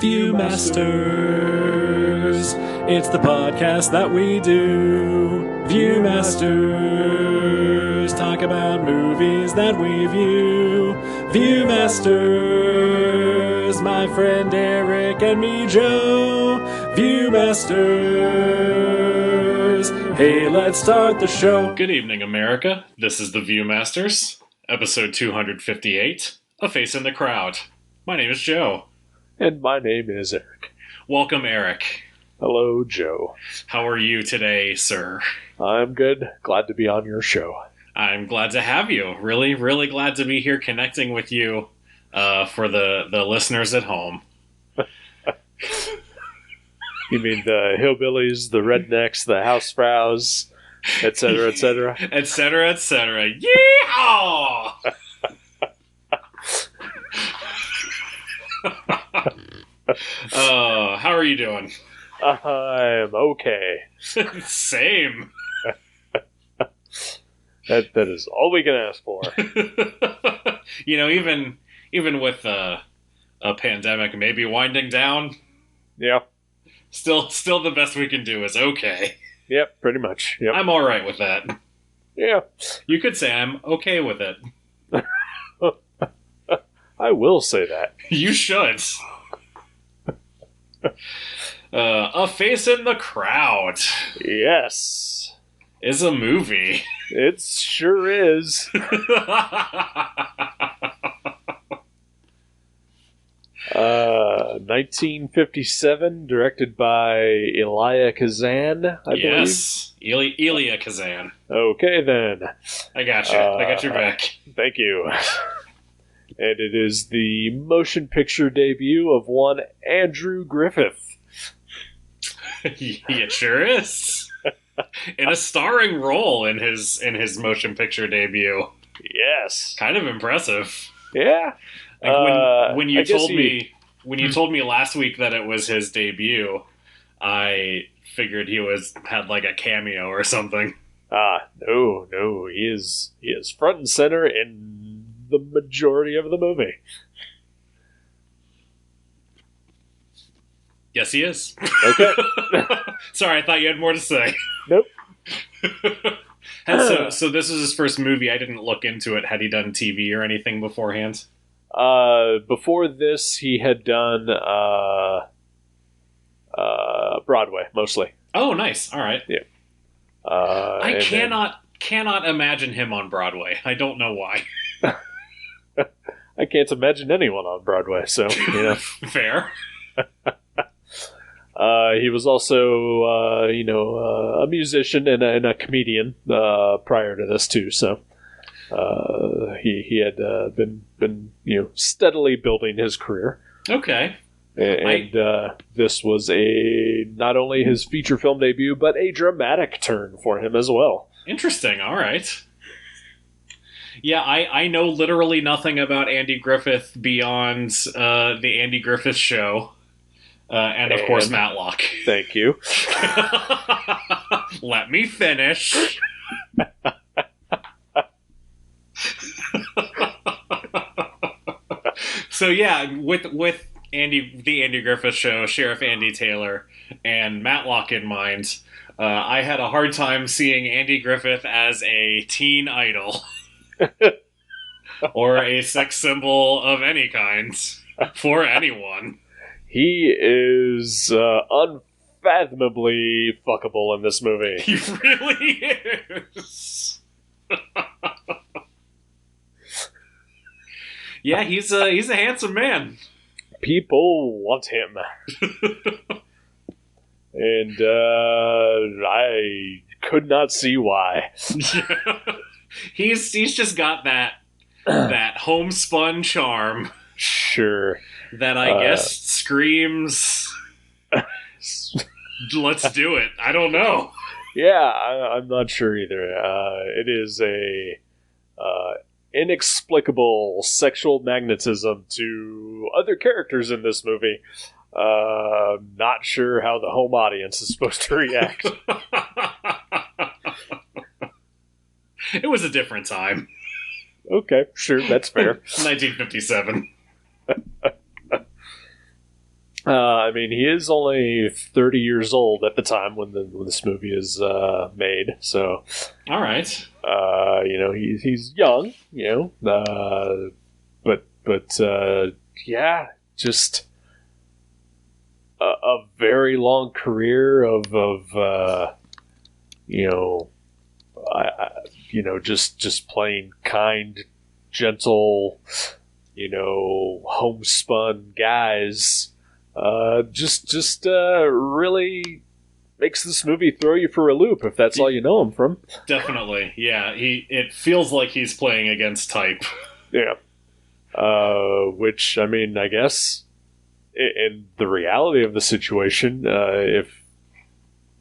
Viewmasters, it's the podcast that we do. Viewmasters, talk about movies that we view. Viewmasters, my friend Eric and me, Joe. Viewmasters, hey, let's start the show. Good evening, America. This is the Viewmasters, episode 258, A Face in the Crowd. My name is Joe. And my name is Eric. Welcome, Eric. Hello, Joe. How are you today, sir? I'm good. Glad to be on your show. I'm glad to have you. Really, really glad to be here connecting with you for the listeners at home. You mean the hillbillies, the rednecks, the housefrows, etc., etc.? Etc., etc. Yeehaw! How are you doing? I'm okay. Same. That is all we can ask for. You know, even with a pandemic maybe winding down, Yeah. still the best we can do is okay. Yep, pretty much. Yep. I'm all right with that. Yeah. You could say I'm okay with it. I will say that. You should. A Face in the Crowd Yes. is a movie. It sure is. 1957, directed by Elia Kazan, I believe. Yes, Elia Kazan. Okay, then. I got you. I got your back. Thank you. And it is the motion picture debut of one Andrew Griffith. It sure is. In a starring role in his motion picture debut. Yes. Kind of impressive. Yeah. Like when you told me last week that it was his debut, I figured he had like a cameo or something. No, he is front and center in the majority of the movie. Yes, he is. Okay. Sorry, I thought you had more to say. Nope. And so this is his first movie. I didn't look into it. Had he done TV or anything beforehand? Before this, he had done Broadway mostly. Oh, nice. All right. Yeah. I cannot imagine him on Broadway. I don't know why. I can't imagine anyone on Broadway, so, you know. Fair. He was also, a musician and a comedian prior to this, too, so he had been steadily building his career. Okay. And this was not only his feature film debut, but a dramatic turn for him as well. Interesting. All right. Yeah, I know literally nothing about Andy Griffith beyond the Andy Griffith Show, and of course Matlock. Thank you. Let me finish. So yeah, with the Andy Griffith Show, Sheriff Andy Taylor, and Matlock in mind, I had a hard time seeing Andy Griffith as a teen idol. Or a sex symbol of any kind for anyone. He is unfathomably fuckable in this movie. He really is. Yeah, he's a handsome man. People want him. And I could not see why. He's just got that homespun charm. Sure. That I guess screams, let's do it. I don't know. Yeah, I'm not sure either. It is a inexplicable sexual magnetism to other characters in this movie. Not sure how the home audience is supposed to react. It was a different time. Okay, sure, that's fair. 1957. I mean, he is only 30 years old at the time when this movie is made. So, all right. He's young. But yeah, just a very long career of just playing kind, gentle, homespun guys. Just really makes this movie throw you for a loop if that's all you know him from. Definitely, yeah. It feels like he's playing against type. Yeah. Which, I mean, I guess in the reality of the situation, if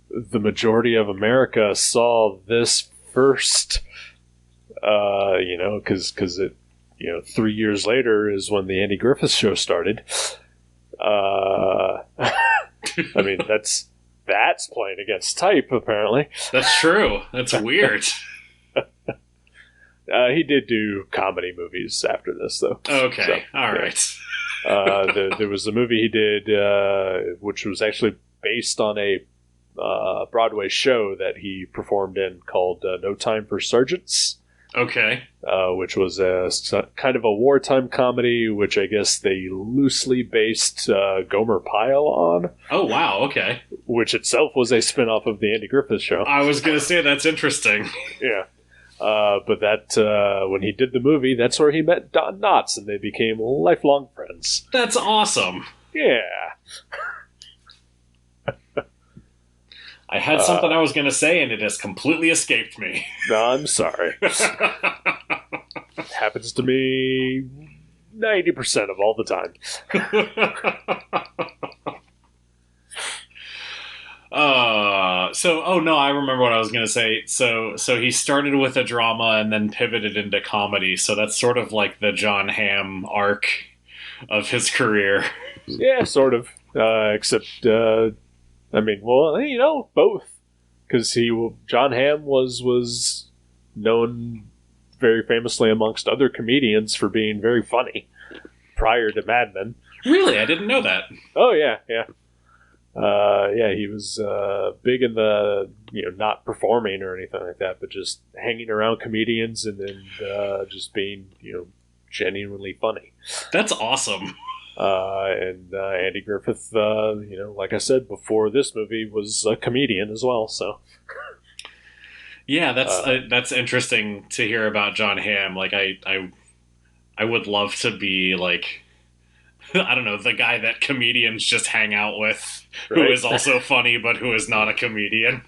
the majority of America saw this first, because it, 3 years later is when the Andy Griffith Show started. I mean, that's playing against type, apparently. That's true. That's weird. He did do comedy movies after this, though. Okay, so, all right. There was a movie he did, which was actually based on a Broadway show that he performed in called No Time for Sergeants. Okay. Which was kind of a wartime comedy, which I guess they loosely based Gomer Pyle on. Oh, wow, okay. Which itself was a spin-off of the Andy Griffith Show. I was going to say, that's interesting. Yeah. But that when he did the movie, that's where he met Don Knotts, and they became lifelong friends. That's awesome. Yeah. I had something I was going to say, and it has completely escaped me. No, I'm sorry. Happens to me 90% of all the time. I remember what I was going to say. So he started with a drama and then pivoted into comedy. So that's sort of like the John Hamm arc of his career. Yeah, sort of. Except, both. Because John Hamm was known very famously amongst other comedians for being very funny prior to Mad Men. Really? I didn't know that. Oh, yeah. He was big in the, not performing or anything like that, but just hanging around comedians and just being, genuinely funny. That's awesome. And Andy Griffith, like I said before, this movie was a comedian as well. So, yeah, that's interesting to hear about John Hamm. Like, I would love to be like, I don't know, the guy that comedians just hang out with, right? Who is also funny but who is not a comedian.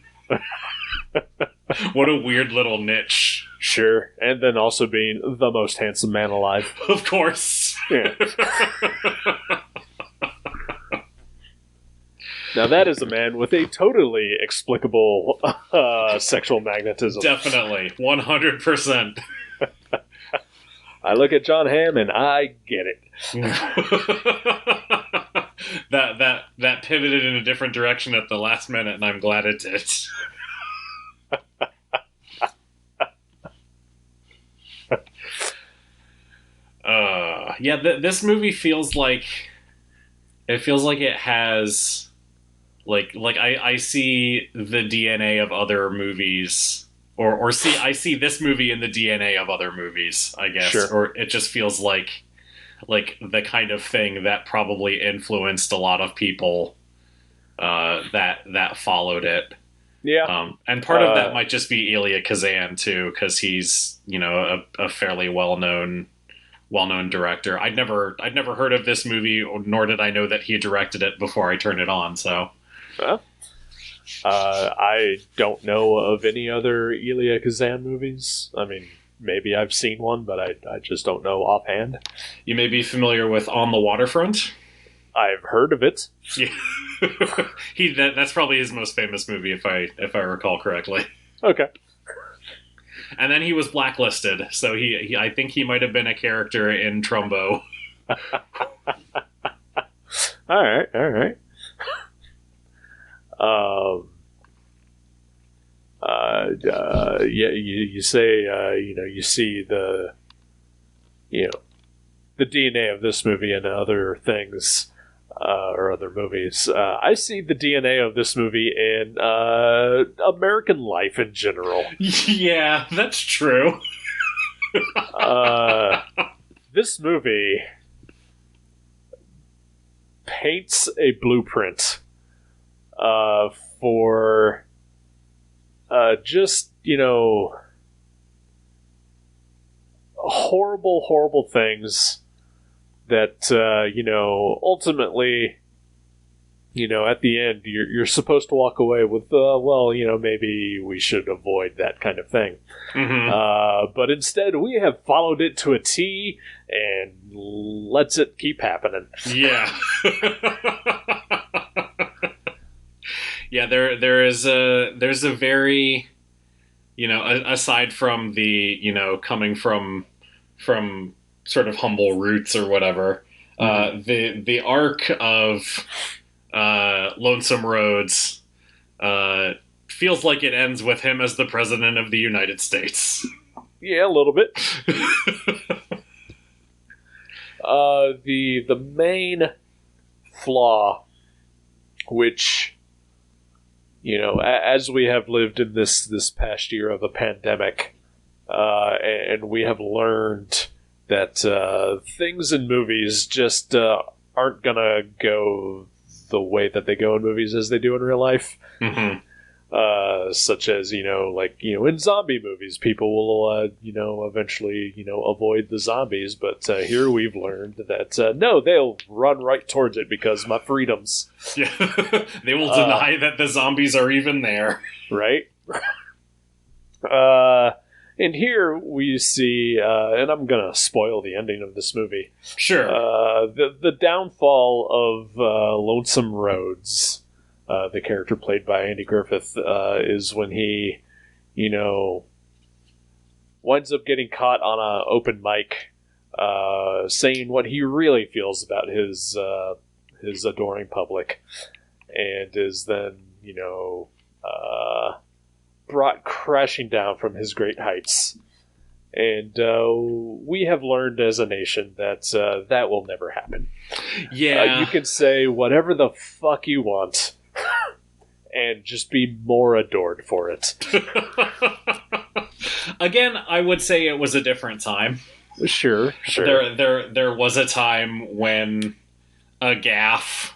What a weird little niche. Sure, and then also being the most handsome man alive. Of course. Yeah. Now that is a man with a totally explicable sexual magnetism. Definitely, 100%. I look at John Hamm and I get it. that pivoted in a different direction at the last minute, and I'm glad it did. This movie feels like it has I see the DNA of other movies, or I see this movie in the DNA of other movies, I guess. Sure. Or it just feels like the kind of thing that probably influenced a lot of people that followed it. Yeah. And part of that might just be Elia Kazan too, because he's a fairly well-known director. I'd never heard of this movie, nor did I know that he directed it before I turned it on. So, well, I don't know of any other Elia Kazan movies. I mean, maybe I've seen one, but I just don't know offhand. You may be familiar with On the Waterfront. I've heard of it. Yeah. That's probably his most famous movie, if I recall correctly. Okay. And then he was blacklisted, so he I think he might have been a character in Trumbo. All right. You say you see the DNA of this movie and other things. or other movies. I see the DNA of this movie in American life in general. Yeah, that's true. This movie paints a blueprint for just, horrible things that, ultimately, at the end, you're supposed to walk away with, maybe we should avoid that kind of thing. Mm-hmm. But instead, we have followed it to a T and lets it keep happening. Yeah. Yeah, there's a very, aside from the, coming from sort of humble roots or whatever, the arc of Lonesome Rhodes feels like it ends with him as the president of the United States. Yeah, a little bit. The main flaw, which, as we have lived in this past year of a pandemic, and we have learned that things in movies just aren't gonna go the way that they go in movies as they do in real life. Mm-hmm. Such as, in zombie movies, people will, eventually, avoid the zombies. But here we've learned that, no, they'll run right towards it because my freedoms. Yeah. They will deny that the zombies are even there. Right? And here we see, and I'm going to spoil the ending of this movie. Sure. The downfall of Lonesome Rhodes. The character played by Andy Griffith, is when he, winds up getting caught on an open mic, saying what he really feels about his adoring public, and is then, brought crashing down from his great heights. And we have learned as a nation that that will never happen. Yeah. You can say whatever the fuck you want and just be more adored for it. Again, I would say it was a different time. Sure. There was a time when a gaffe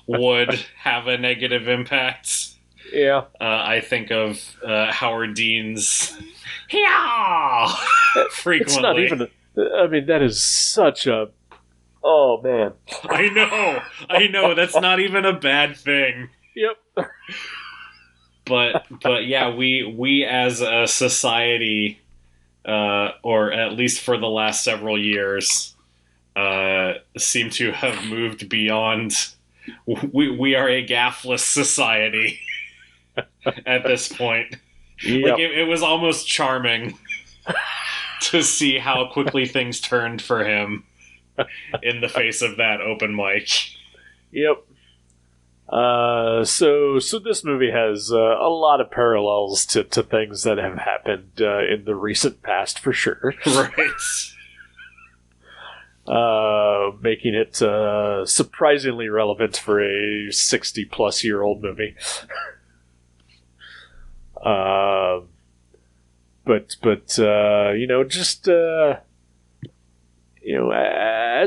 would have a negative impact. Yeah. I think of Howard Dean's "yeah" frequently. It's not even. That is such a. Oh man. I know. That's not even a bad thing. Yep. But yeah, we as a society, or at least for the last several years, seem to have moved beyond. We are a gaffless society at this point. Yep. Like it was almost charming to see how quickly things turned for him in the face of that open mic. Yep. So this movie has a lot of parallels to things that have happened in the recent past, for sure. Right. Making it surprisingly relevant for a 60-plus-year-old movie. As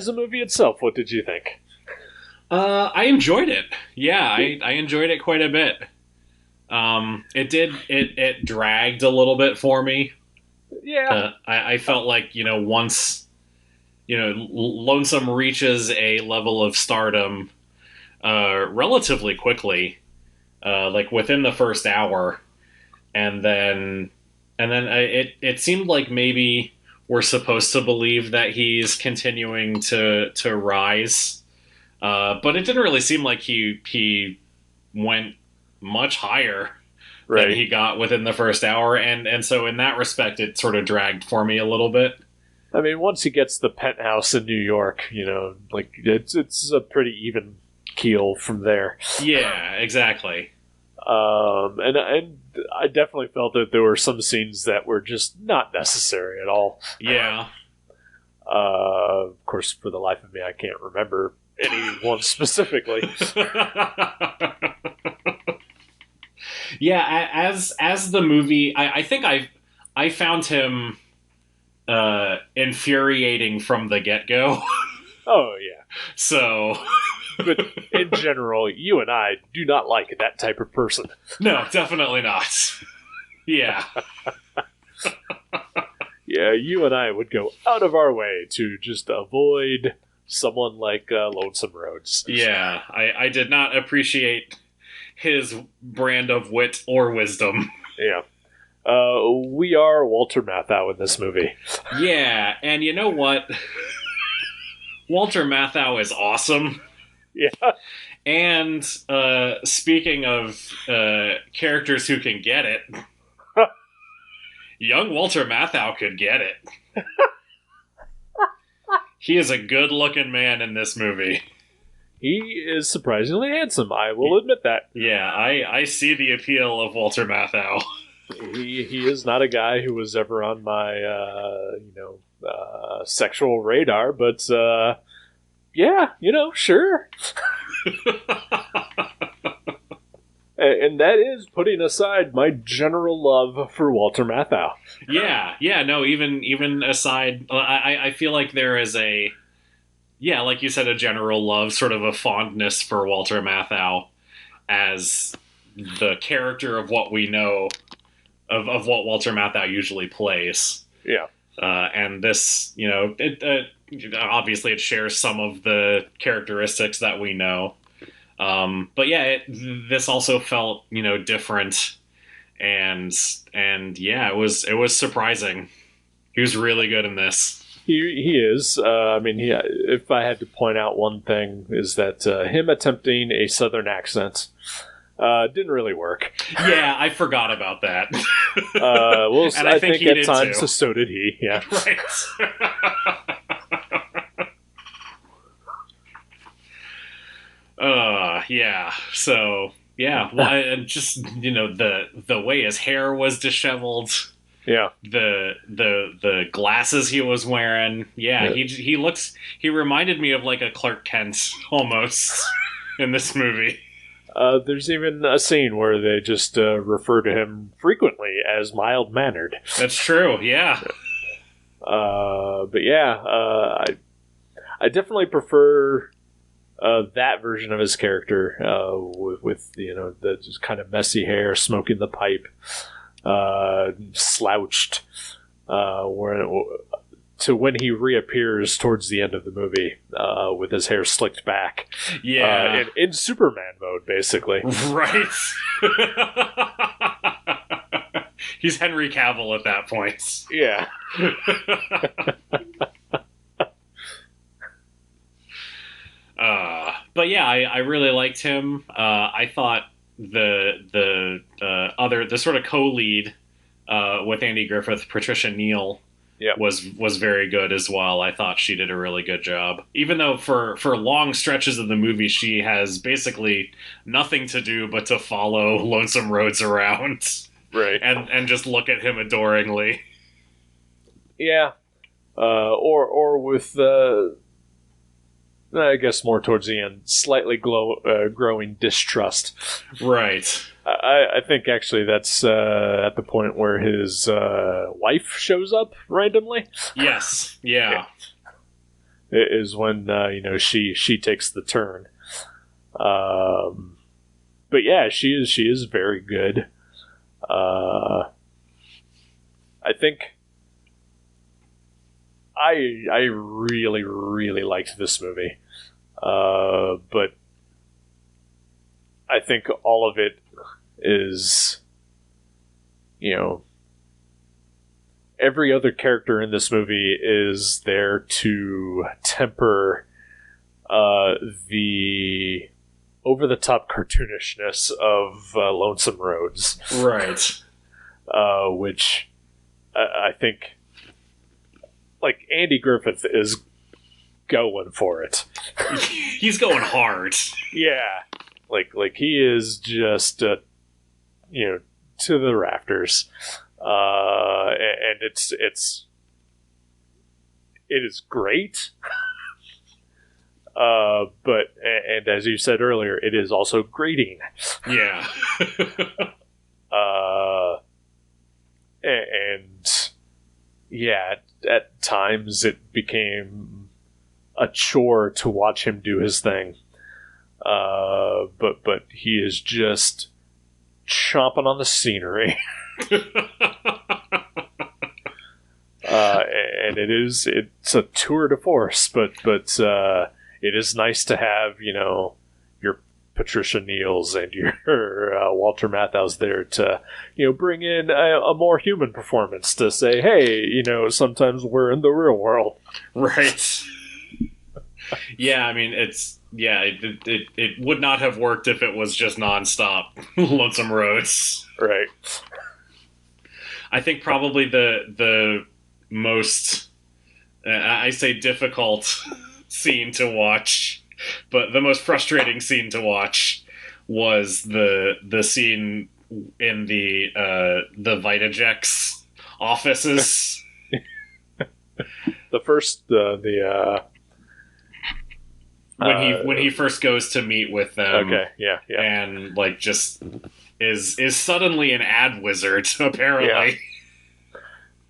a movie itself, what did you think? I enjoyed it. Yeah, I enjoyed it quite a bit. It dragged a little bit for me. Yeah. I felt like, once, Lonesome reaches a level of stardom, relatively quickly, like within the first hour, and then it seemed like maybe we're supposed to believe that he's continuing to rise. But it didn't really seem like he went much higher than he got within the first hour, and so in that respect, it sort of dragged for me a little bit. I mean, once he gets the penthouse in New York, it's a pretty even keel from there. Yeah, exactly. And I definitely felt that there were some scenes that were just not necessary at all. Yeah. Of course, for the life of me, I can't remember anyone specifically. Yeah, as the movie, I think I found him infuriating from the get-go. Oh, yeah. So, But in general, you and I do not like that type of person. no, definitely not. Yeah. Yeah, you and I would go out of our way to just avoid someone like Lonesome Rhodes. Yeah, I did not appreciate his brand of wit or wisdom. Yeah. We are Walter Matthau in this movie. Yeah, and you know what? Walter Matthau is awesome. Yeah. And speaking of characters who can get it, young Walter Matthau could get it. He is a good-looking man in this movie. He is surprisingly handsome, I will admit that. Yeah, I see the appeal of Walter Matthau. He is not a guy who was ever on my, sexual radar, but, yeah, sure. And that is putting aside my general love for Walter Matthau. Yeah, no, even aside, I feel like there is like you said, a general love, sort of a fondness for Walter Matthau as the character of what we know of what Walter Matthau usually plays. Yeah. And this, obviously it shares some of the characteristics that we know. But yeah, this also felt, different, and yeah, it was surprising. He was really good in this. He is. If I had to point out one thing, is that him attempting a Southern accent didn't really work. Yeah, I forgot about that. And I think at times too. So did he. Yeah. Right. Yeah. So yeah, well, and just the way his hair was disheveled. Yeah. The glasses he was wearing. Yeah, he reminded me of like a Clark Kent almost in this movie. There's even a scene where they just refer to him frequently as mild-mannered. That's true, yeah. But yeah, I definitely prefer that version of his character with the just kind of messy hair, smoking the pipe, slouched, to when he reappears towards the end of the movie with his hair slicked back. Yeah. In Superman mode, basically. Right. He's Henry Cavill at that point. Yeah. But yeah, I really liked him. I thought the sort of co-lead with Andy Griffith, Patricia Neal, was very good as well. I thought she did a really good job. Even though for long stretches of the movie she has basically nothing to do but to follow Lonesome Rhodes around. Right. And just look at him adoringly. Yeah. Or with I guess more towards the end, slightly growing distrust. Right. I think actually that's at the point where his wife shows up randomly. Yes. Yeah. It is when she takes the turn. But yeah, she is very good. I think I really, really liked this movie. But I think all of it is, every other character in this movie is there to temper the over-the-top cartoonishness of Lonesome Rhodes. Right. Which I think, like, Andy Griffith is going for it. He's going hard. Yeah. Like he is just, to the rafters. And it is great. And as you said earlier, it is also grating. Yeah. And yeah, at times it became a chore to watch him do his thing. But he is just chomping on the scenery. And it's a tour de force, but it is nice to have, your Patricia Neals and your Walter Matthau's there to, bring in a more human performance to say, hey, sometimes we're in the real world. Right. Yeah, I mean, it would not have worked if it was just nonstop Lonesome Roads. Right. I think probably the most, I say difficult scene to watch, but the most frustrating scene to watch was the scene in the Vitajex offices. The first, when he first goes to meet with them. Okay, yeah. And just is suddenly an ad wizard, apparently.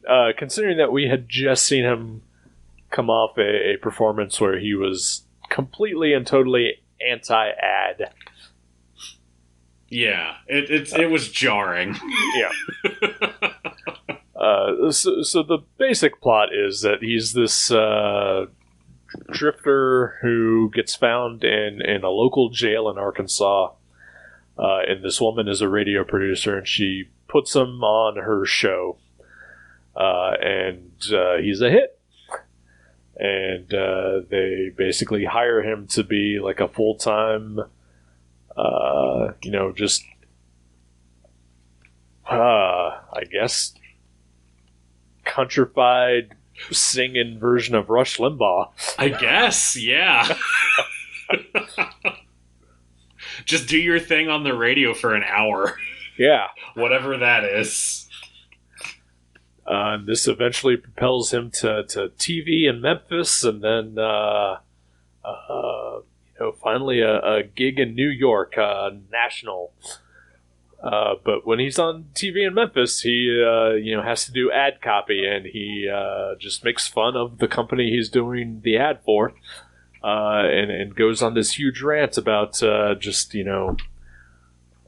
Yeah. Considering that we had just seen him come off a performance where he was completely and totally anti-ad. Yeah, it was jarring. Yeah. So the basic plot is that he's this drifter who gets found in a local jail in Arkansas. And this woman is a radio producer, and she puts him on her show. And he's a hit. And they basically hire him to be like a full-time, just, I guess, countrified singing version of Rush Limbaugh. I guess, yeah. Just do your thing on the radio for an hour. Yeah. Whatever that is. This eventually propels him to TV in Memphis, and then, finally a gig in New York, national. But when he's on TV in Memphis, he, has to do ad copy, and he just makes fun of the company he's doing the ad for, and goes on this huge rant about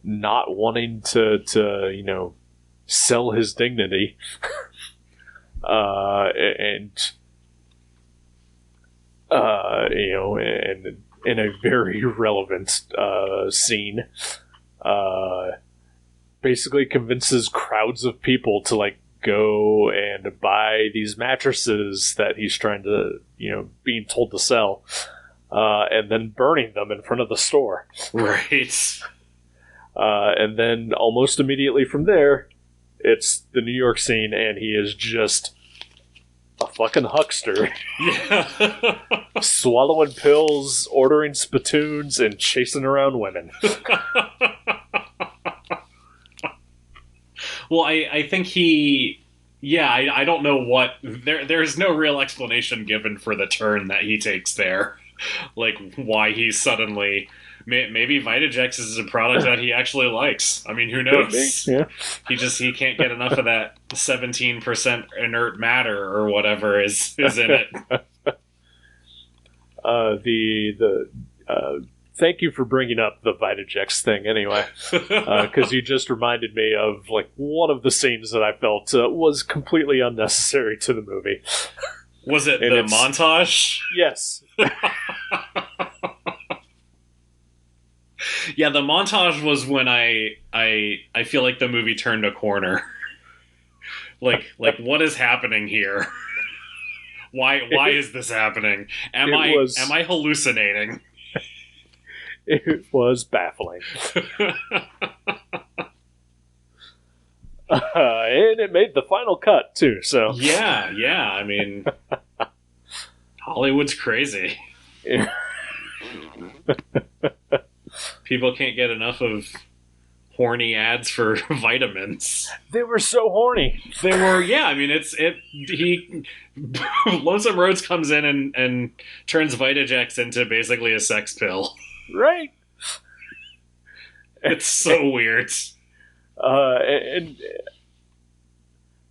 not wanting to sell his dignity. And in a very relevant scene, basically convinces crowds of people to go and buy these mattresses that he's trying to, being told to sell, and then burning them in front of the store. Right. And then almost immediately from there, it's the New York scene, and he is just a fucking huckster. Yeah. Swallowing pills, ordering spittoons, and chasing around women. Well, I think he... Yeah, I don't know what... There's no real explanation given for the turn that he takes there. Why he's suddenly... Maybe Vitajex is a product that he actually likes. I mean, who knows? Yeah. He can't get enough of that 17% inert matter or whatever is in it. Thank you for bringing up the Vitajex thing anyway, because you just reminded me of one of the scenes that I felt was completely unnecessary to the movie. Was it the montage? Yes. Yeah, the montage was when I feel like the movie turned a corner. What is happening here? Why is this happening? Am I hallucinating? It was baffling. And it made the final cut too, so. Yeah, I mean Hollywood's crazy. Yeah. People can't get enough of horny ads for vitamins. They were so horny. They were, yeah. I mean, Lonesome Rhodes comes in and turns Vitajex into basically a sex pill. Right. It's so weird. And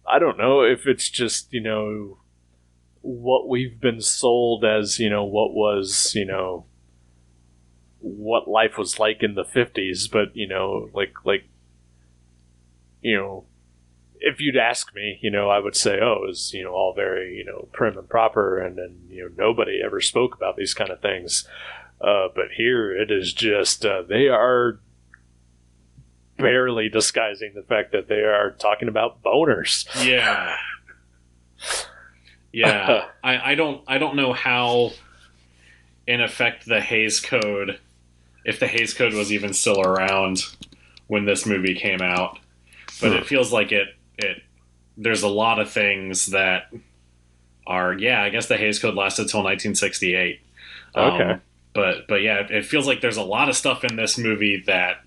I don't know if it's just, what we've been sold as, what was, what life was like in the 50s, but, if you'd ask me, I would say, oh, it was, all very, prim and proper, and nobody ever spoke about these kind of things. But here it is just, they are barely disguising the fact that they are talking about boners. Yeah. Yeah. I don't know how, in effect, the Hays Code, if the Hays Code was even still around when this movie came out, but it feels like there's a lot of things that are, I guess the Hays Code lasted till 1968. Okay. But yeah, it feels like there's a lot of stuff in this movie that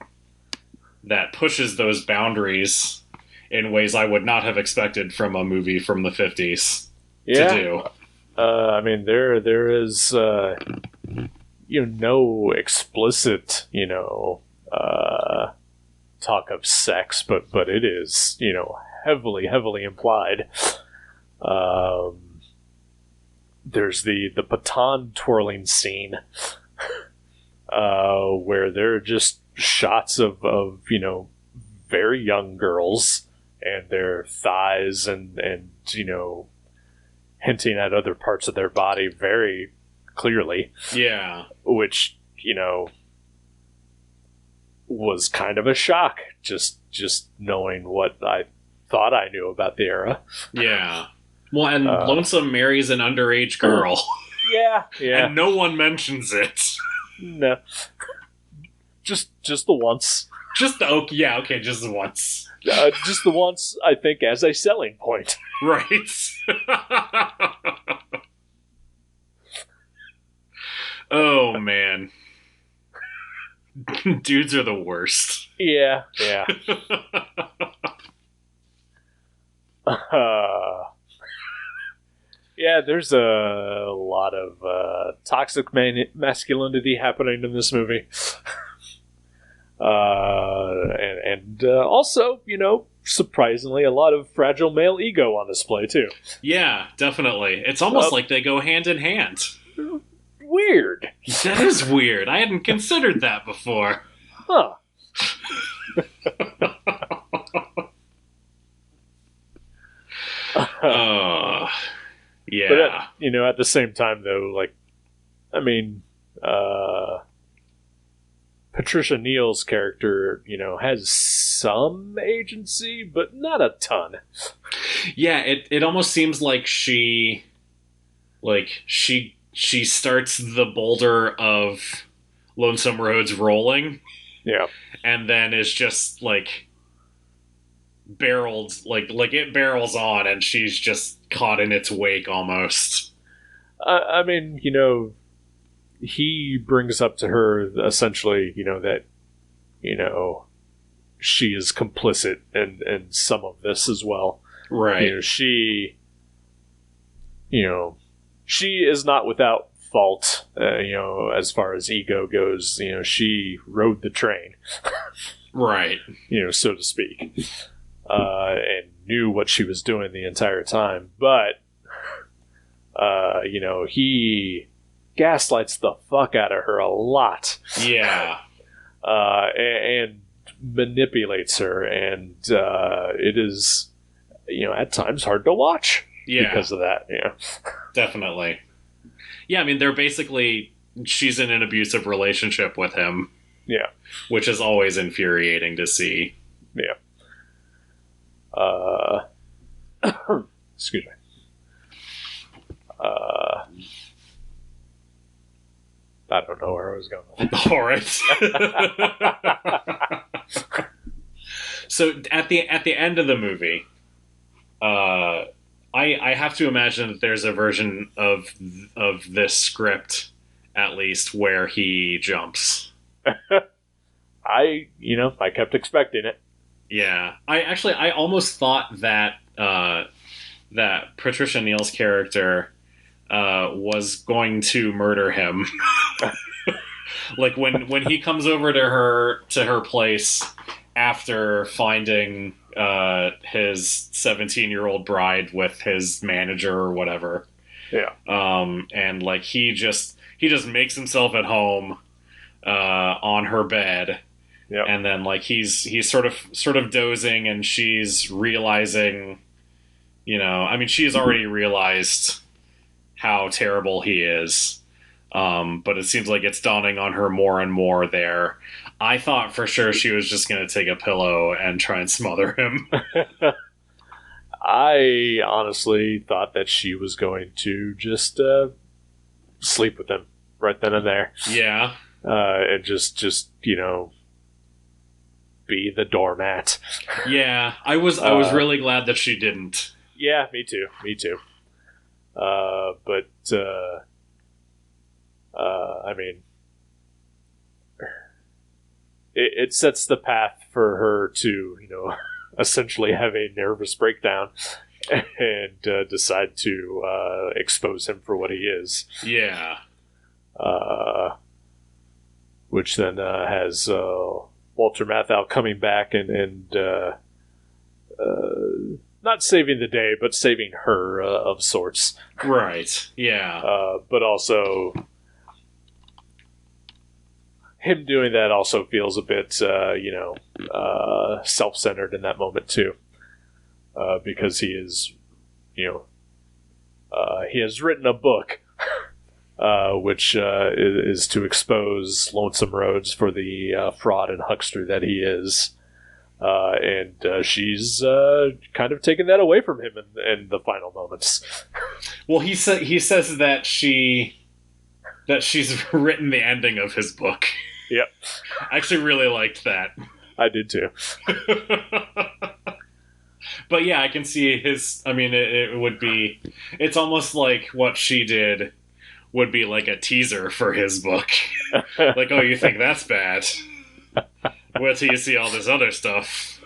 pushes those boundaries in ways I would not have expected from a movie from the 50s to do. I mean, there is, no explicit, talk of sex, but it is, heavily implied. There's the baton twirling scene, where there are just shots of very young girls and their thighs and hinting at other parts of their body very clearly. Yeah. Which, was kind of a shock, just knowing what I thought I knew about the era. Yeah. Well, and Lonesome marries an underage girl. Yeah. And no one mentions it. No. Just the once. Just the once. Just the once, I think, as a selling point. Right. Oh, man. Dudes are the worst. Yeah. Yeah, there's a lot of toxic masculinity happening in this movie. And also, surprisingly, a lot of fragile male ego on display, too. Yeah, definitely. It's almost like they go hand in hand. Weird. That is weird. I hadn't considered that before. Huh. Yeah. But, at the same time, though, Patricia Neal's character, has some agency, but not a ton. Yeah, it almost seems like she starts the boulder of Lonesome Rhodes rolling. Yeah. And then is just barreled, it barrels on and she's just caught in its wake almost. I mean, he brings up to her essentially, that, she is complicit in some of this as well. Right. She is not without fault, as far as ego goes. She rode the train. Right. So to speak. And knew what she was doing the entire time. But, he gaslights the fuck out of her a lot. Yeah. And manipulates her. And it is, at times hard to watch because of that. Yeah. Definitely. Yeah, I mean, she's in an abusive relationship with him. Yeah. Which is always infuriating to see. Yeah. Excuse me. I don't know where I was going. All right. So at the end of the movie, I have to imagine that there's a version of this script, at least, where he jumps. I I kept expecting it. Yeah, I almost thought that that Patricia Neal's character was going to murder him. Like when he comes over to her place after finding his 17-year-old bride with his manager or whatever. Yeah. And like he just makes himself at home on her bed. Yep. And then like he's sort of dozing, and she's realizing, I mean, she's already realized how terrible he is. But it seems like it's dawning on her more and more there. I thought for sure she was just going to take a pillow and try and smother him. I honestly thought that she was going to just sleep with him right then and there. Yeah. And just be the doormat. Yeah, I was really glad that she didn't. Yeah, me too. But I mean, it sets the path for her to, essentially have a nervous breakdown and decide to expose him for what he is. Yeah. Which then has Walter Matthau coming back and not saving the day, but saving her of sorts. Right. Yeah. But also, him doing that also feels a bit, self-centered in that moment too, because he is, he has written a book, which is to expose Lonesome Rhodes for the fraud and huckster that he is. And she's kind of taken that away from him in the final moments. Well, he says that she's written the ending of his book. Yep. I actually really liked that. I did too. But yeah, I can see his. I mean, it would be. It's almost like what she did would be like a teaser for his book. Like, oh, you think that's bad? Wait till you see all this other stuff.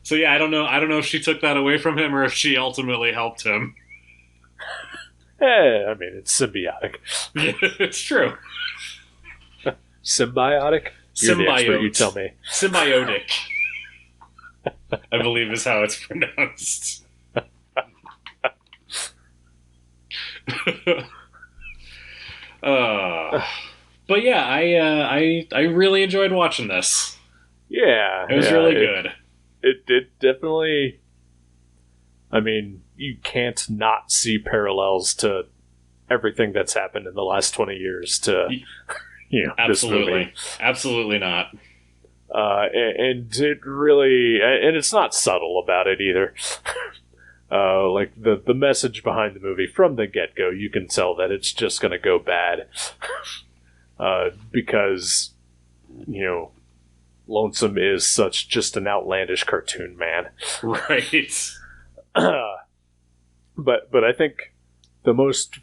So yeah, I don't know if she took that away from him or if she ultimately helped him. I mean, it's symbiotic. It's true. Symbiotic? You're the expert, you tell me. Symbiotic, I believe is how it's pronounced. But yeah, I really enjoyed watching this. Yeah. It was really good. It definitely... I mean, you can't not see parallels to everything that's happened in the last 20 years to, absolutely. this movie. Absolutely not. And it really... And it's not subtle about it either. Like, the message behind the movie from the get-go, you can tell that it's just going to go bad. Because, Lonesome is such just an outlandish cartoon man. Right. But I think the most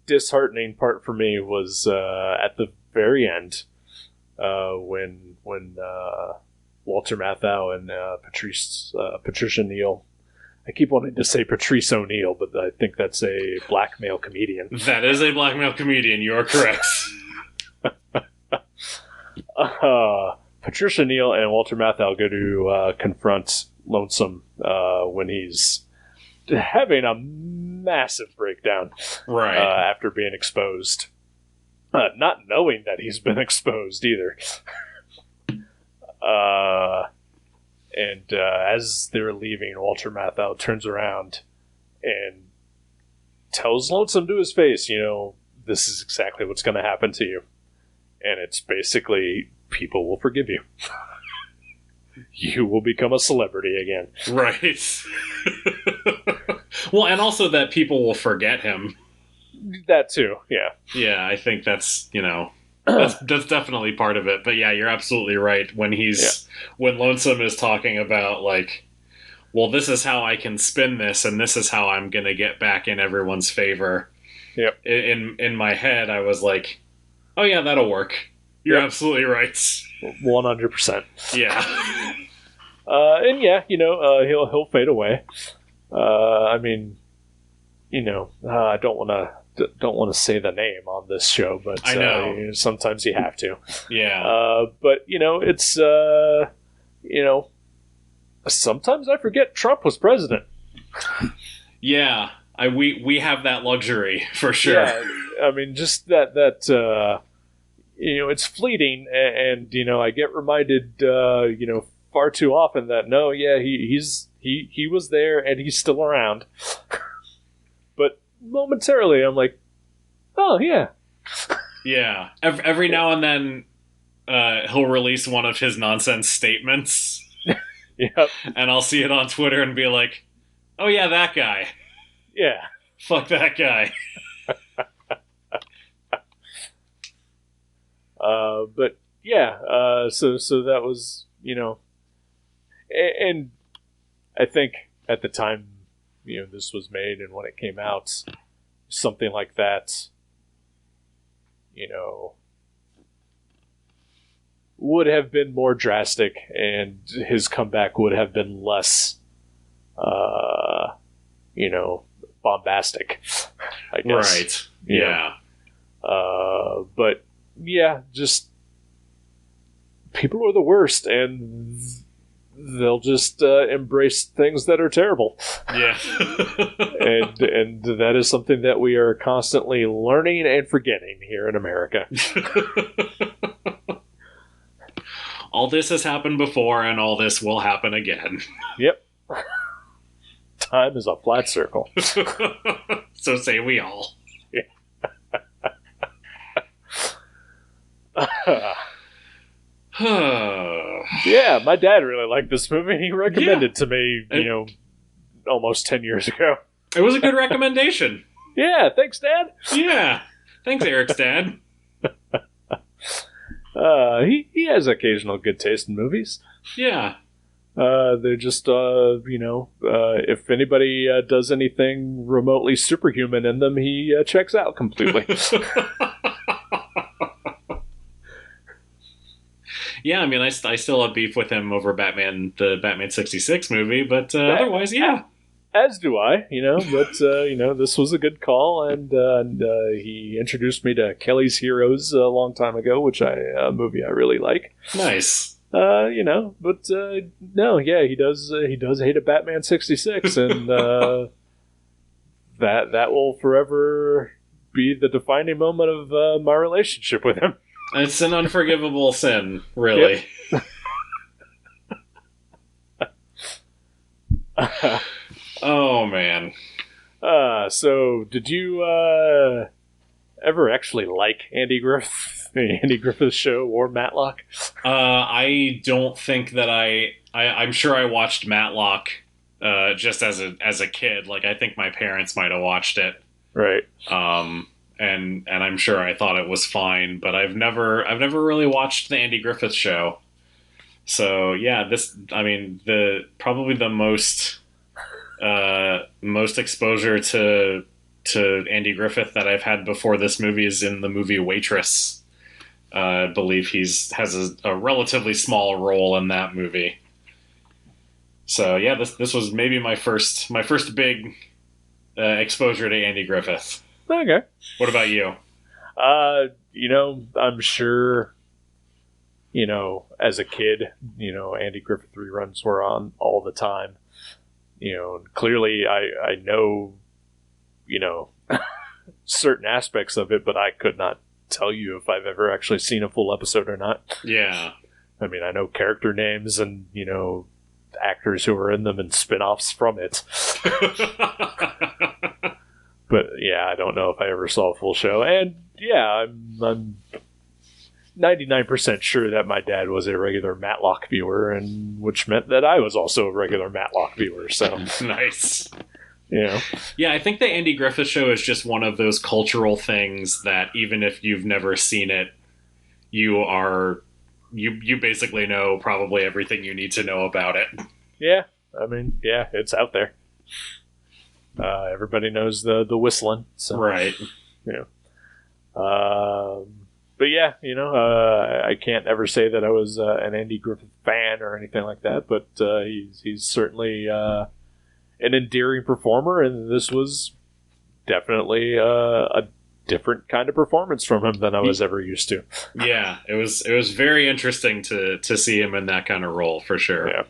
disheartening part for me was at the very end, when Walter Matthau and Patricia Neal. I keep wanting to say Patrice O'Neal, but I think that's a black male comedian. That is a black male comedian. You are correct. Patricia Neal and Walter Matthau go to confront Lonesome when he's having a massive breakdown, right? After being exposed, not knowing that he's been exposed either. And as they're leaving, Walter Matthau turns around and tells Lonesome to his face, this is exactly what's going to happen to you. And it's basically, people will forgive you. You will become a celebrity again. Right. Well, and also that people will forget him. That too, yeah. Yeah, I think that's, that's definitely part of it. But yeah, you're absolutely right. When when Lonesome is talking about, like, well, this is how I can spin this, and this is how I'm going to get back in everyone's favor. Yep. In my head, I was like, oh yeah, that'll work. You're Yep. absolutely right. 100%. Yeah. And yeah, he'll fade away. I mean, I don't want to say the name on this show, but I know. sometimes you have to. Yeah. But it's sometimes I forget Trump was president. Yeah. We have that luxury for sure. Yeah, I mean, just that it's fleeting, and I get reminded, far too often that no, yeah, he was there and he's still around. But momentarily, I'm like, oh yeah, Yeah. Every now and then, he'll release one of his nonsense statements, yep, and I'll see it on Twitter and be like, "Oh yeah, that guy. yeah. Fuck that guy." But yeah, so that was, and I think at the time, this was made and when it came out, something like that, would have been more drastic, and his comeback would have been less, bombastic, I guess. Right. Yeah. But yeah, just people are the worst, and they'll just embrace things that are terrible. Yeah. and that is something that we are constantly learning and forgetting here in America. All this has happened before, and all this will happen again. Yep. Time is a flat circle. So say we all. Yeah, my dad really liked this movie. He recommended it to me, almost 10 years ago. It was a good recommendation. Yeah, thanks, Dad. Yeah. Thanks, Eric's dad. He has occasional good taste in movies. Yeah. They're just, if anybody does anything remotely superhuman in them, he checks out completely. Yeah, I mean, I still have beef with him over the Batman 66 movie, but otherwise, yeah. As do I, but, this was a good call, and he introduced me to Kelly's Heroes a long time ago, which a movie I really like. Nice. No, yeah, he does hate a Batman 66, and that will forever be the defining moment of my relationship with him. It's an unforgivable sin, really. Yep. Oh, man. So did you ever actually like Andy Griffith's show or Matlock? I don't think that I'm sure I watched Matlock just as a kid. Like, I think my parents might have watched it. Right. And I'm sure I thought it was fine, but I've never really watched the Andy Griffith Show. So yeah, probably the most exposure to Andy Griffith that I've had before this movie is in the movie Waitress. I believe has a relatively small role in that movie. So yeah, this was maybe my first big exposure to Andy Griffith. Okay. What about you? I'm sure, as a kid, Andy Griffith reruns were on all the time. Clearly I know, certain aspects of it, but I could not tell you if I've ever actually seen a full episode or not. Yeah. I mean, I know character names and, actors who are in them and spin-offs from it. But yeah, I don't know if I ever saw a full show. And yeah, I'm 99% sure that my dad was a regular Matlock viewer, and which meant that I was also a regular Matlock viewer. So Nice. Yeah, I think the Andy Griffith Show is just one of those cultural things that even if you've never seen it, you basically know probably everything you need to know about it. Yeah, I mean, yeah, it's out there. Everybody knows the whistling, so right. Yeah. but yeah, I can't ever say that I was an Andy Griffith fan or anything like that, but he's certainly an endearing performer, and this was definitely a different kind of performance from him than I was ever used to. Yeah, it was very interesting to see him in that kind of role, for sure. Yeah.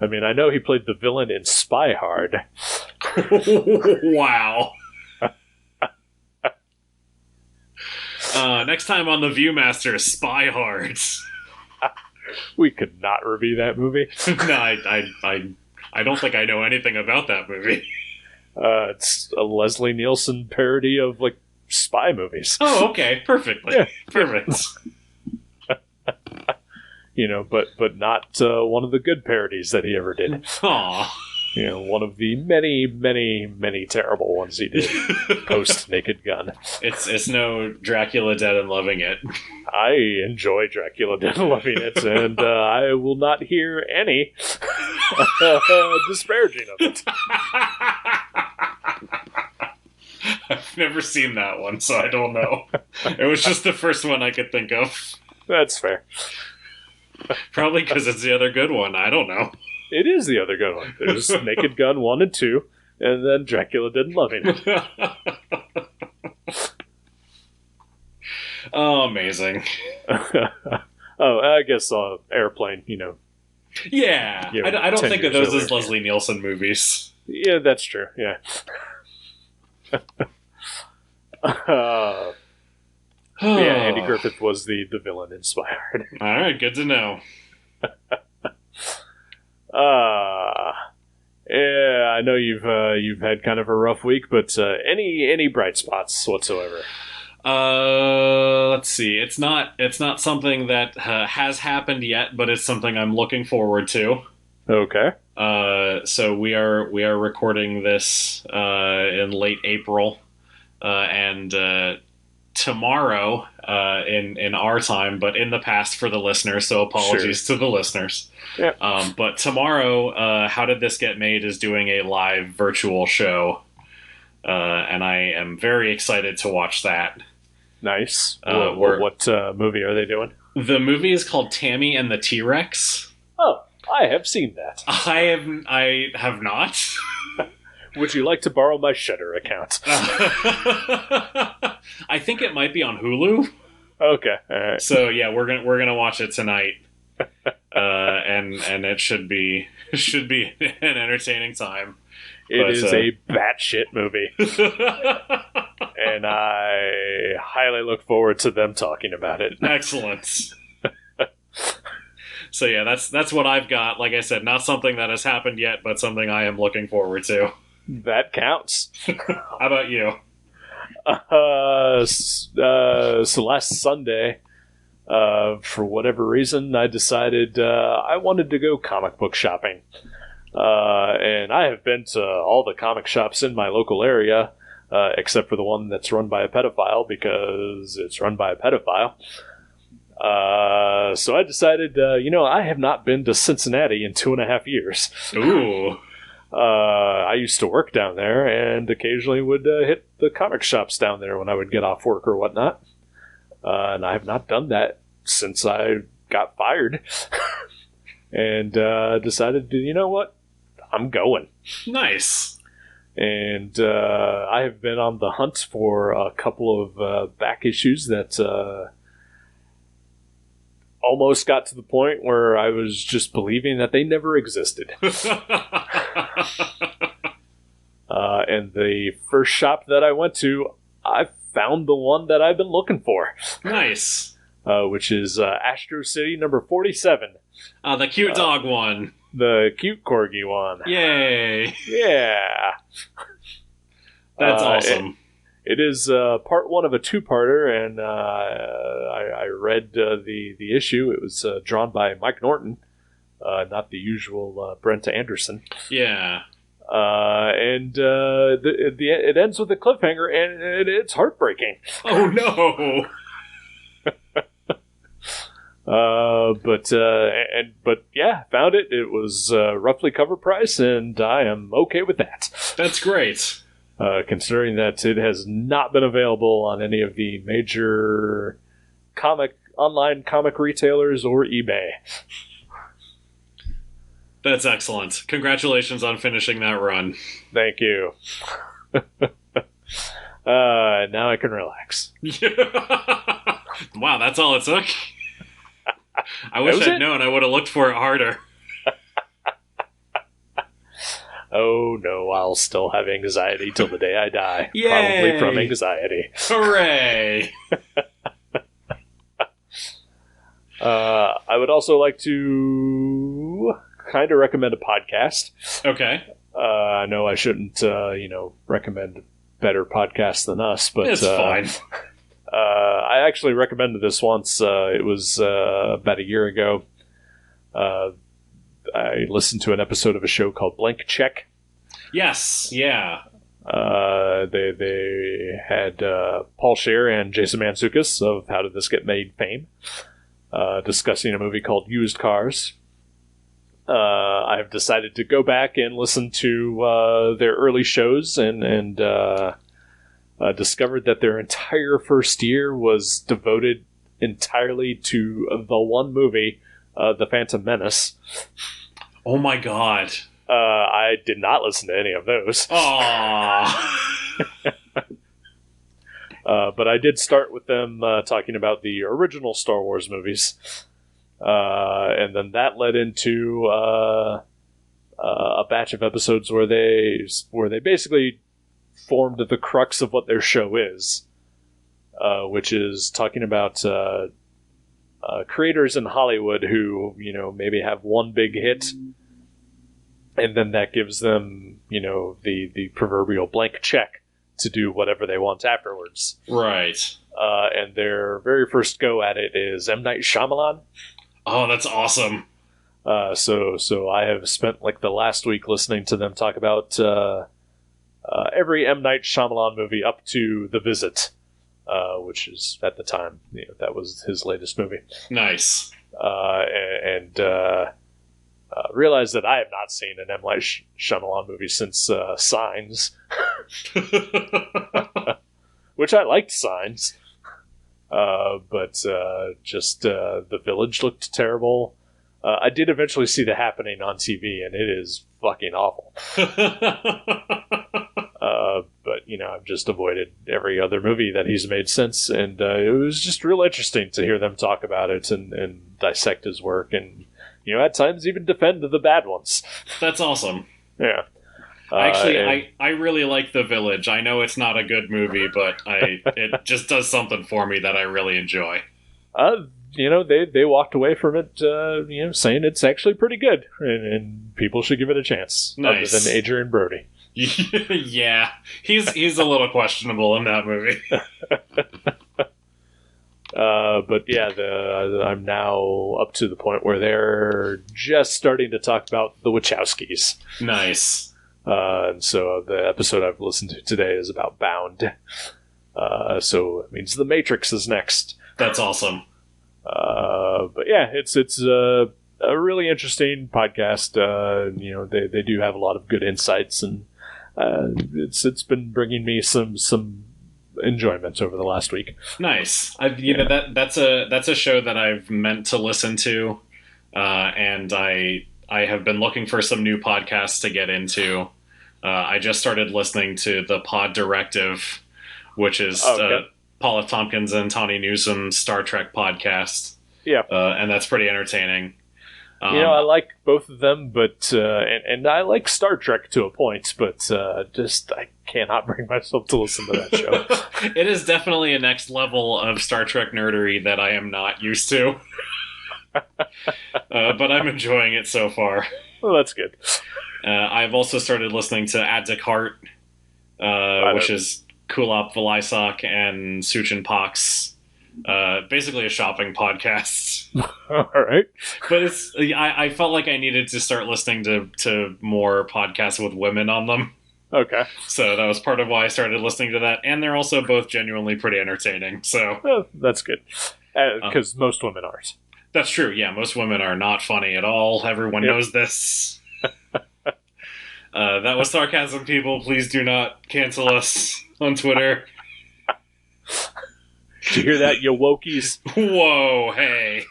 I mean, I know he played the villain in Spy Hard. Wow. Next time on the Viewmaster, Spy Hard. We could not review that movie. No, I don't think I know anything about that movie. It's a Leslie Nielsen parody of like spy movies. Oh, okay, perfectly, yeah. Perfect. But not one of the good parodies that he ever did. Aww. One of the many, many, many terrible ones he did post Naked Gun. It's no Dracula Dead and Loving It. I enjoy Dracula Dead and Loving It, and I will not hear any disparaging of it. I've never seen that one, so I don't know. It was just the first one I could think of. That's fair. Probably because it's the other good one. I don't know. It is the other good one. There's Naked Gun 1 and 2, and then Dracula Dead and Loving It. Oh, amazing. I guess Airplane, Yeah, I don't think of those as Leslie Nielsen movies. Yeah, that's true, yeah. Yeah, Andy Griffith was the villain in Spy Hard. Alright, good to know. Yeah, I know you've had kind of a rough week, but any bright spots whatsoever? Let's see. It's not something that has happened yet, but it's something I'm looking forward to. Okay. So we are recording this in late April, and tomorrow in our time, but in the past for the listeners. So apologies to the listeners. Yeah. But tomorrow, How Did This Get Made is doing a live virtual show, and I am very excited to watch that. Nice. What movie are they doing? The movie is called Tammy and the T-Rex. Oh, I have seen that. I have not. Would you like to borrow my Shudder account? I think it might be on Hulu. Okay, all right. So yeah, we're gonna watch it tonight, and it should be an entertaining time. It is a batshit movie, and I highly look forward to them talking about it. Excellent. So yeah, that's what I've got. Like I said, not something that has happened yet, but something I am looking forward to. That counts. How about you? So last Sunday, for whatever reason, I decided I wanted to go comic book shopping. And I have been to all the comic shops in my local area, except for the one that's run by a pedophile, because it's run by a pedophile. So I decided, I have not been to Cincinnati in 2.5 years. Ooh. I used to work down there and occasionally would hit the comic shops down there when I would get off work or whatnot. And I have not done that since I got fired. And decided to, you know what? I'm going. Nice. And I have been on the hunt for a couple of back issues that almost got to the point where I was just believing that they never existed. And the first shop that I went to, I found the one that I've been looking for. Nice. Which is Astro City number 47. The cute dog one. The cute corgi one. Yay. Yeah. That's awesome. It is part one of a two-parter, and I read the issue. It was drawn by Mike Norton, not the usual Brent Anderson. Yeah. And it ends with a cliffhanger, and it's heartbreaking. Oh, no! But yeah, found it. It was roughly cover price, and I am okay with that. That's great. Considering that it has not been available on any of the major online comic retailers or eBay. That's excellent. Congratulations on finishing that run. Thank you. Now I can relax. Wow, that's all it took? I wish I'd known. I would have looked for it harder. Oh no, I'll still have anxiety till the day I die. Yay! Probably from anxiety. Hooray! I would also like to kind of recommend a podcast. Okay. I know I shouldn't, recommend better podcasts than us, but it's fine. I actually recommended this once. It was about a year ago. I listened to an episode of a show called Blank Check. Yes, yeah. They had Paul Scheer and Jason Mantzoukas of How Did This Get Made fame discussing a movie called Used Cars. I have decided to go back and listen to their early shows and discovered that their entire first year was devoted entirely to the one movie, The Phantom Menace. Oh my god. I did not listen to any of those. Aww. But I did start with them talking about the original Star Wars movies. And then that led into a batch of episodes where they basically formed the crux of what their show is, which is talking about creators in Hollywood who, maybe have one big hit, and then that gives them, the proverbial blank check to do whatever they want afterwards. Right. And their very first go at it is M. Night Shyamalan. Oh, that's awesome. So I have spent the last week listening to them talk about every M. Night Shyamalan movie up to The Visit, which is at the time, that was his latest movie. Nice. And realized that I have not seen an M. Night Shyamalan movie since Signs, which I liked Signs. But The Village looked terrible. I did eventually see The Happening on TV, and it is fucking awful. But I've just avoided every other movie that he's made since, and it was just real interesting to hear them talk about it and dissect his work, and at times even defend the bad ones. That's awesome. Yeah. Actually, I really like The Village. I know it's not a good movie, but it just does something for me that I really enjoy. They walked away from it, saying it's actually pretty good, and people should give it a chance. Nice. Other than Adrian Brody. Yeah, he's a little questionable in that movie. But yeah, I'm now up to the point where they're just starting to talk about the Wachowskis. Nice. And so the episode I've listened to today is about Bound. So it means The Matrix is next. That's awesome. But yeah, it's a really interesting podcast. They do have a lot of good insights, and it's been bringing me some enjoyment over the last week. Nice. That's a show that I've meant to listen to, and I have been looking for some new podcasts to get into. I just started listening to the Pod Directive, which is Paula Tompkins and Tawny Newsom's Star Trek podcast. Yeah. And that's pretty entertaining. I like both of them, but and I like Star Trek to a point, but I cannot bring myself to listen to that show. It is definitely a next level of Star Trek nerdery that I am not used to. But I'm enjoying it so far. Well, that's good. I've also started listening to Add to Cart, which is Kulop Vilaysack and Suchin Pak's. Basically a shopping podcast. All right. But I felt like I needed to start listening to more podcasts with women on them. Okay. So that was part of why I started listening to that. And they're also both genuinely pretty entertaining. So well, that's good. Because most women aren't. That's true. Yeah, most women are not funny at all. Everyone knows this. That was sarcasm, people. Please do not cancel us on Twitter. Did you hear that, you wokies? Whoa, hey.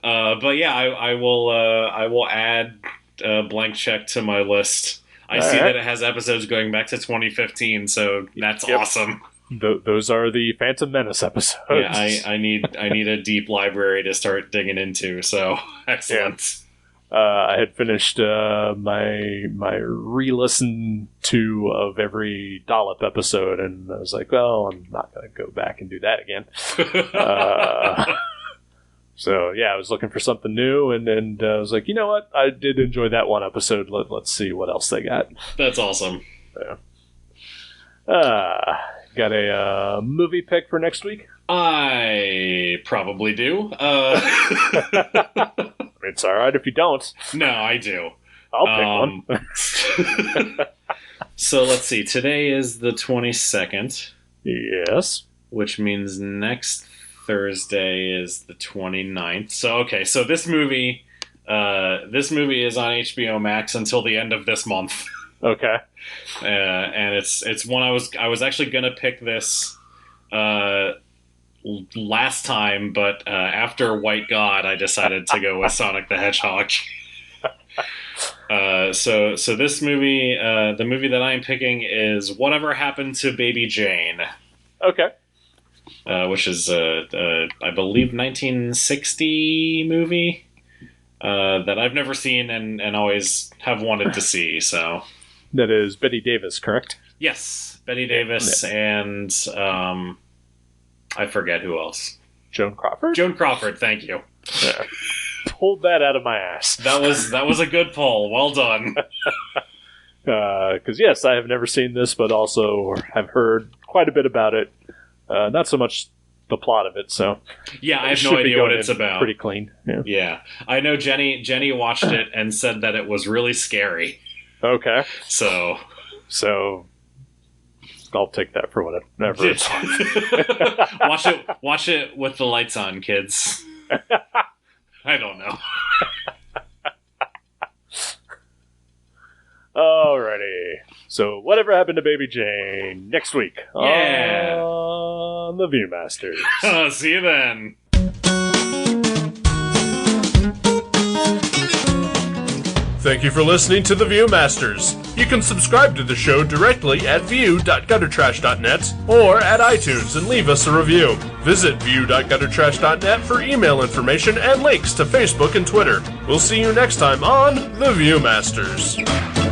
But yeah, I will add Blank Check to my list. I see that it has episodes going back to 2015, so that's awesome. Those are the Phantom Menace episodes. Yeah, I need a deep library to start digging into. So excellent. Yeah. I had finished my re-listen to of every Dollop episode, and I was like, well, I'm not going to go back and do that again. So yeah, I was looking for something new, and I was like, you know what? I did enjoy that one episode. Let's see what else they got. That's awesome. Yeah. Got a movie pick for next week? I probably do. It's all right if you don't. No, I do. I'll pick one. So let's see. Today is the 22nd. Yes. Which means next Thursday is the 29th. So this movie is on HBO Max until the end of this month. Okay. And it's one I was actually gonna pick this last time, but after White God, I decided to go with Sonic the Hedgehog. So this movie, the movie that I'm picking is Whatever Happened to Baby Jane. Okay. Which is I believe 1960 movie that I've never seen and always have wanted to see. So. That is Betty Davis, correct? Yes, Betty Davis and I forget who else. Joan Crawford? Joan Crawford, thank you. Yeah. Pulled that out of my ass. That was a good pull. Well done. Because yes, I have never seen this, but also have heard quite a bit about it. Not so much the plot of it, so yeah, I have no idea what it's about. Pretty clean. Yeah, I know Jenny watched it and said that it was really scary. Okay. So I'll take that for whatever it's Watch it with the lights on, kids. I don't know. Alrighty. So Whatever Happened to Baby Jane next week on The Viewmasters. See you then. Thank you for listening to The Viewmasters. You can subscribe to the show directly at view.guttertrash.net or at iTunes and leave us a review. Visit view.guttertrash.net for email information and links to Facebook and Twitter. We'll see you next time on The Viewmasters.